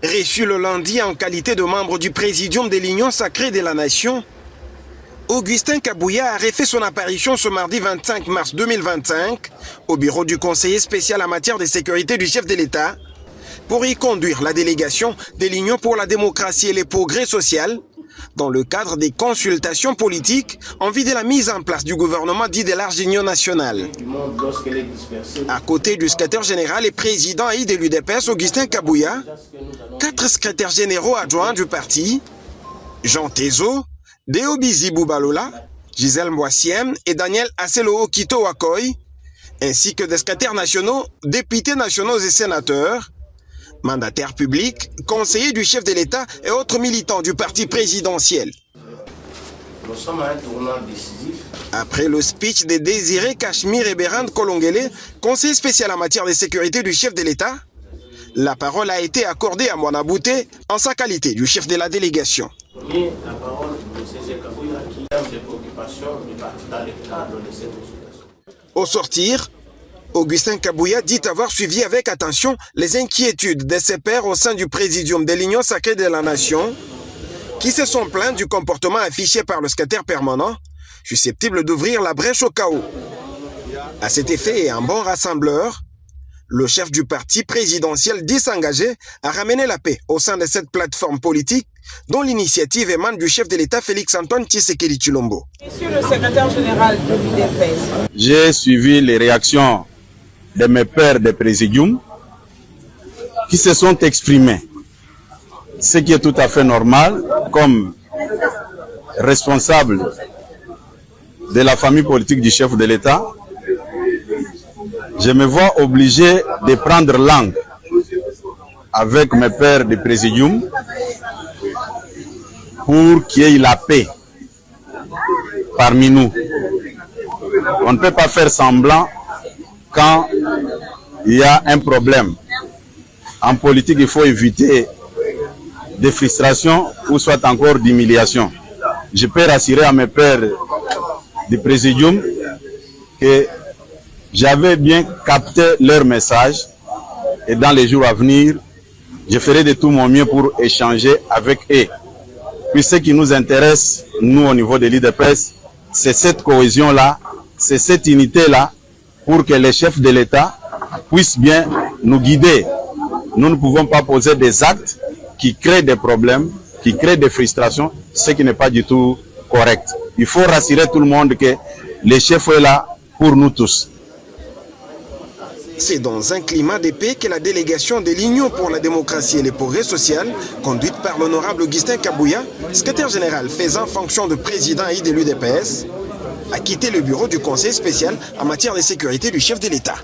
Reçu le lundi en qualité de membre du Présidium de l'Union sacrée de la Nation, Augustin Kabouya a refait son apparition ce mardi 25 mars 2025 au bureau du conseiller spécial en matière de sécurité du chef de l'État pour y conduire la délégation de l'Union pour la démocratie et le progrès social dans le cadre des consultations politiques en vue de la mise en place du gouvernement dit de large union nationale. À côté du secrétaire général et président de l'UDPS, Augustin Kabouya, 4 secrétaires généraux adjoints du parti, Jean Tezo, Deobizi Boubalola, Gisèle Mboissiem et Daniel Aselo Okito Wakoy, ainsi que des secrétaires nationaux, députés nationaux et sénateurs, mandataires publics, conseillers du chef de l'État et autres militants du parti présidentiel. Nous sommes à un tournant décisif. Après le speech de Désiré Cachemire et Bérand Kolongele, conseiller spécial en matière de sécurité du chef de l'État, la parole a été accordée à Moana Bouté en sa qualité du chef de la délégation. La parole de M. Kabouya qui a des préoccupations du parti dans le cadre de cette consultation. Au sortir, Augustin Kabouya dit avoir suivi avec attention les inquiétudes de ses pairs au sein du Présidium de l'Union sacrée de la Nation qui se sont plaints du comportement affiché par le secrétaire permanent, susceptible d'ouvrir la brèche au chaos. À cet effet et un bon rassembleur, le chef du parti présidentiel dit s'engager à ramener la paix au sein de cette plateforme politique dont l'initiative émane du chef de l'État Félix-Antoine Tshisekedi Tshilombo. Monsieur le secrétaire général de l'UDPS. J'ai suivi les réactions de mes pairs de présidium qui se sont exprimés, ce qui est tout à fait normal comme responsable de la famille politique du chef de l'État. Je me vois obligé de prendre langue avec mes pairs de présidium pour qu'il y ait la paix parmi nous. On ne peut pas faire semblant quand il y a un problème. En politique, il faut éviter des frustrations ou soit encore d'humiliation. Je peux rassurer à mes pairs du présidium que j'avais bien capté leur message et dans les jours à venir, je ferai de tout mon mieux pour échanger avec eux. Puis ce qui nous intéresse, nous au niveau de l'UDPS, c'est cette cohésion-là, c'est cette unité-là, pour que les chefs de l'État puissent bien nous guider. Nous ne pouvons pas poser des actes qui créent des problèmes, qui créent des frustrations, ce qui n'est pas du tout correct. Il faut rassurer tout le monde que le chef est là pour nous tous. C'est dans un climat de paix que la délégation de l'Union pour la démocratie et le progrès social, conduite par l'honorable Augustin Kabouya, secrétaire général faisant fonction de président de l'UDPS, a quitté le bureau du conseil spécial en matière de sécurité du chef de l'État.